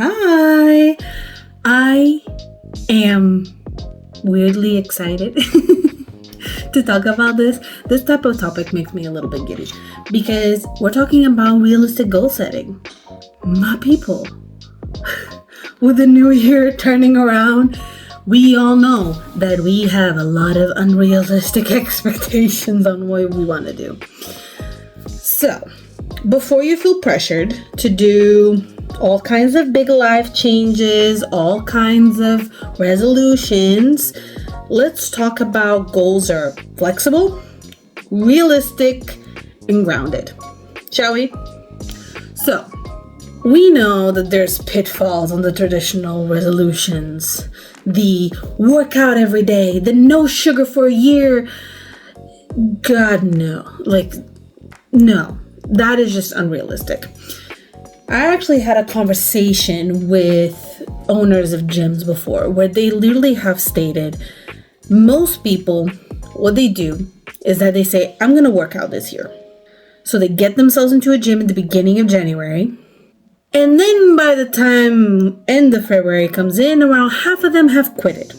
Hi, I am weirdly excited to talk about this. This type of topic makes me a little bit giddy because we're talking about realistic goal setting. My people, with the new year turning around, we all know that we have a lot of unrealistic expectations on what we want to do. So, before you feel pressured to do all kinds of big life changes, all kinds of resolutions, let's talk about goals are flexible, realistic, and grounded. Shall we? So, we know that there's pitfalls on the traditional resolutions. The workout every day, the no sugar for a year. God, no. No. That is just unrealistic. I actually had a conversation with owners of gyms before where they literally have stated most people, what they do is that they say, I'm going to work out this year. So they get themselves into a gym at the beginning of January. And then by the time end of February comes in, around half of them have quitted.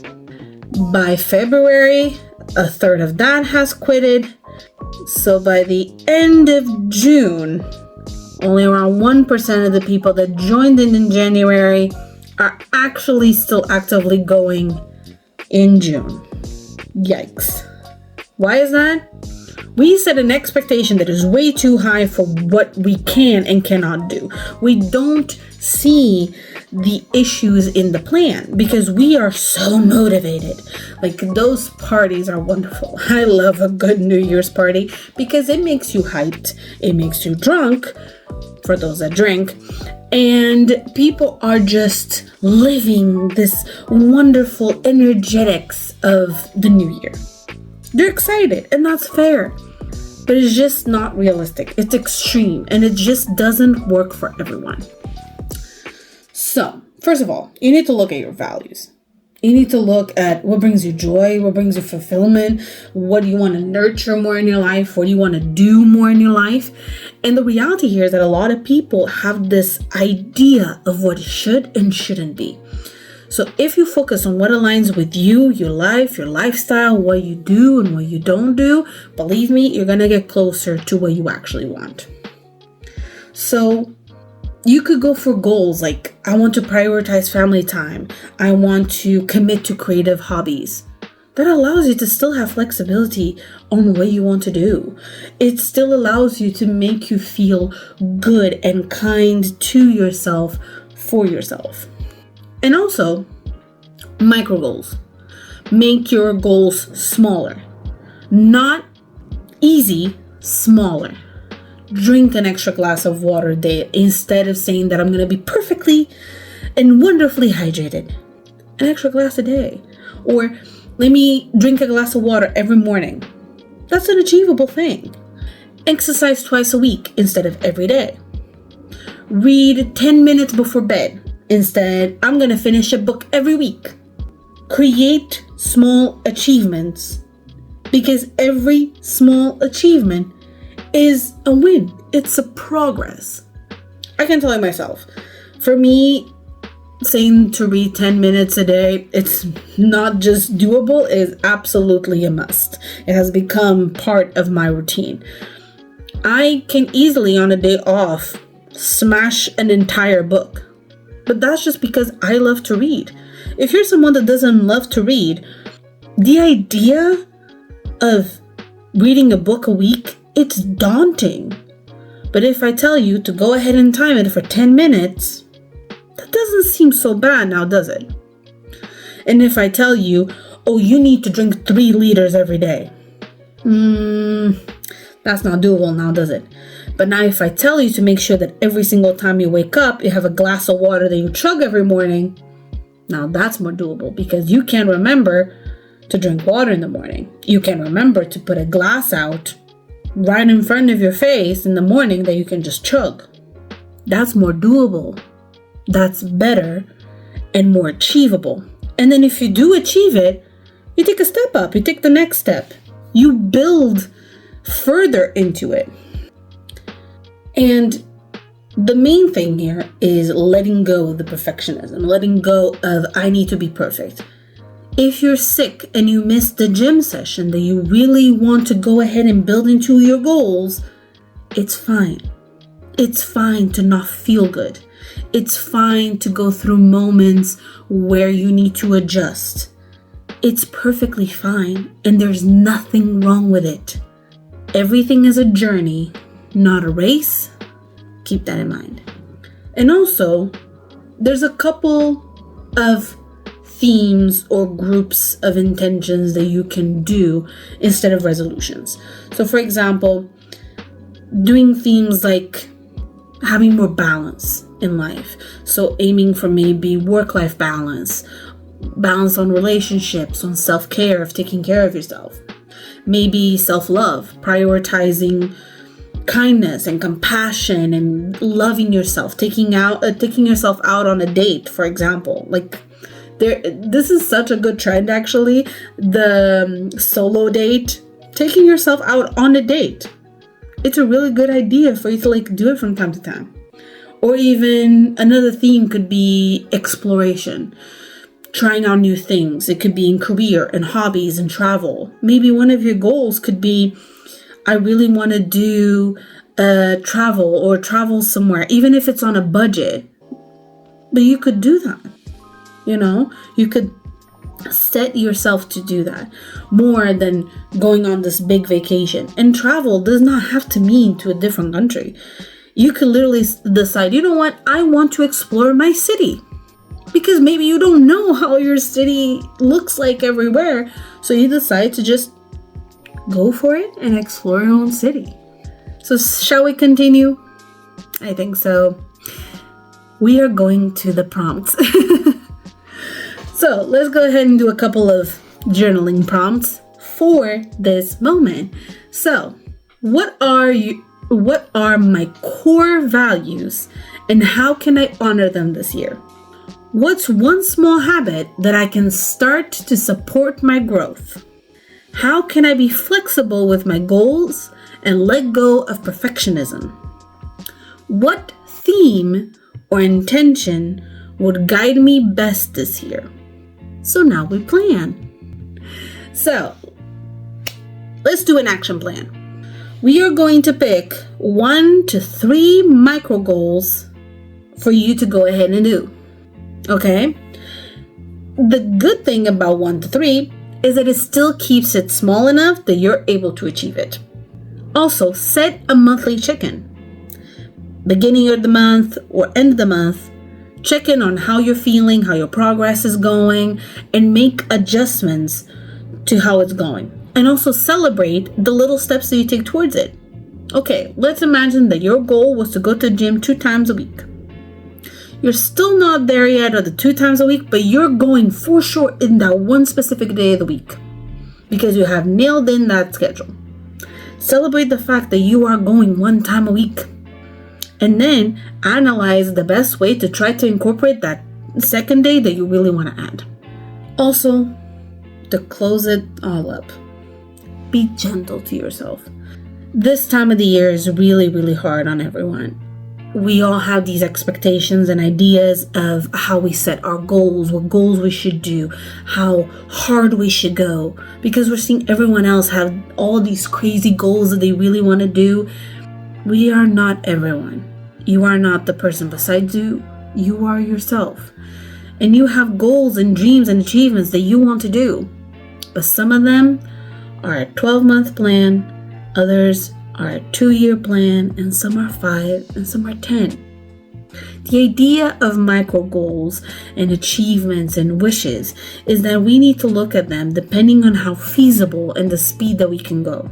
By February, a third of that has quitted. So by the end of June, only around 1% of the people that joined in January are actually still actively going in June. Yikes. Why is that? We set an expectation that is way too high for what we can and cannot do. We don't see the issues in the plan because we are so motivated. Like, those parties are wonderful. I love a good New Year's party because it makes you hyped. It makes you drunk, for those that drink. And people are just living this wonderful energetics of the new year. They're excited, and that's fair. But it's just not realistic. It's extreme, and it just doesn't work for everyone. So, first of all, you need to look at your values. You need to look at what brings you joy, what brings you fulfillment, what do you want to nurture more in your life, what do you want to do more in your life. And the reality here is that a lot of people have this idea of what should and shouldn't be. So if you focus on what aligns with you, your life, your lifestyle, what you do and what you don't do, believe me, you're going to get closer to what you actually want. So you could go for goals like, I want to prioritize family time. I want to commit to creative hobbies. That allows you to still have flexibility on what you want to do. It still allows you to make you feel good and kind to yourself for yourself. And also, micro goals. Make your goals smaller. Not easy, smaller. Drink an extra glass of water a day instead of saying that I'm going to be perfectly and wonderfully hydrated. An extra glass a day. Or let me drink a glass of water every morning. That's an achievable thing. Exercise twice a week instead of every day. Read 10 minutes before bed. Instead, I'm going to finish a book every week. Create small achievements because every small achievement is a win. It's a progress. I can tell you myself. For me, saying to read 10 minutes a day, it's not just doable, it's absolutely a must. It has become part of my routine. I can easily, on a day off, smash an entire book. But that's just because I love to read. If you're someone that doesn't love to read, the idea of reading a book a week, it's daunting. But if I tell you to go ahead and time it for 10 minutes, that doesn't seem so bad now, does it? And if I tell you, oh, you need to drink 3 liters every day, that's not doable now, does it? But now if I tell you to make sure that every single time you wake up, you have a glass of water that you chug every morning, now that's more doable because you can remember to drink water in the morning. You can remember to put a glass out right in front of your face in the morning that you can just chug. That's more doable. That's better and more achievable. And then if you do achieve it, you take a step up. You take the next step. You build further into it. And The main thing here is letting go of the perfectionism, letting go of I need to be perfect. If you're sick and you missed the gym session that you really want to go ahead and build into your goals, it's fine. It's fine to not feel good. It's fine to go through moments where you need to adjust. It's perfectly fine, and there's nothing wrong with it. Everything is a journey, not a race. Keep that in mind. And also, there's a couple of themes or groups of intentions that you can do instead of resolutions. So for example, doing themes like having more balance in life. So aiming for maybe work-life balance, balance on relationships, on self-care, of taking care of yourself. Maybe self-love, prioritizing kindness and compassion and loving yourself, taking yourself out on a date, for example. This is such a good trend, actually. The solo date, taking yourself out on a date. It's a really good idea for you to do it from time to time. Or even another theme could be exploration, trying out new things. It could be in career and hobbies and travel. Maybe one of your goals could be, I really want to do travel somewhere, even if it's on a budget. But you could do that. You could set yourself to do that more than going on this big vacation. And travel does not have to mean to a different country. You could literally decide, you know what, I want to explore my city. Because maybe you don't know how your city looks like everywhere. So you decide to just go for it and explore your own city. So shall we continue? I think so. We are going to the prompts. So let's go ahead and do a couple of journaling prompts for this moment. So what are my core values and how can I honor them this year? What's one small habit that I can start to support my growth? How can I be flexible with my goals and let go of perfectionism? What theme or intention would guide me best this year? So now we plan. So let's do an action plan. We are going to pick 1 to 3 micro goals for you to go ahead and do. Okay? The good thing about 1 to 3 is that it still keeps it small enough that you're able to achieve it. Also, set a monthly check-in. Beginning of the month or end of the month, check in on how you're feeling, how your progress is going, and make adjustments to how it's going. And also celebrate the little steps that you take towards it. Okay, let's imagine that your goal was to go to the gym 2 times a week. You're still not there yet or the 2 times a week, but you're going for sure in that one specific day of the week because you have nailed in that schedule. Celebrate the fact that you are going 1 time a week. And then analyze the best way to try to incorporate that second day that you really want to add. Also, to close it all up, be gentle to yourself. This time of the year is really, really hard on everyone. We all have these expectations and ideas of how we set our goals, what goals we should do, how hard we should go, because we're seeing everyone else have all these crazy goals that they really want to do. We are not everyone. You are not the person beside you. You are yourself. And you have goals and dreams and achievements that you want to do. But some of them are a 12-month plan, others are a 2-year plan, and some are 5 and some are 10. The idea of micro goals and achievements and wishes is that we need to look at them depending on how feasible and the speed that we can go.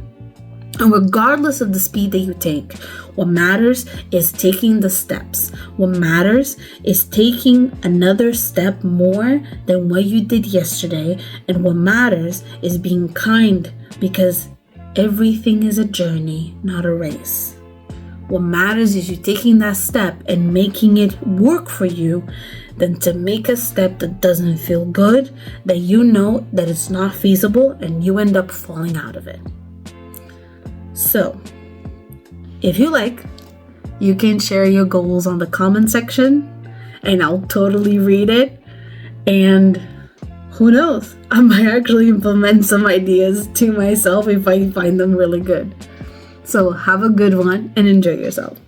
And regardless of the speed that you take, what matters is taking the steps. What matters is taking another step more than what you did yesterday. And what matters is being kind, because everything is a journey, not a race. What matters is you taking that step and making it work for you than to make a step that doesn't feel good, that you know that it's not feasible, and you end up falling out of it. So, if you like, You can share your goals on the comment section and I'll totally read it. And who knows? I might actually implement some ideas to myself if I find them really good. So have a good one and enjoy yourself.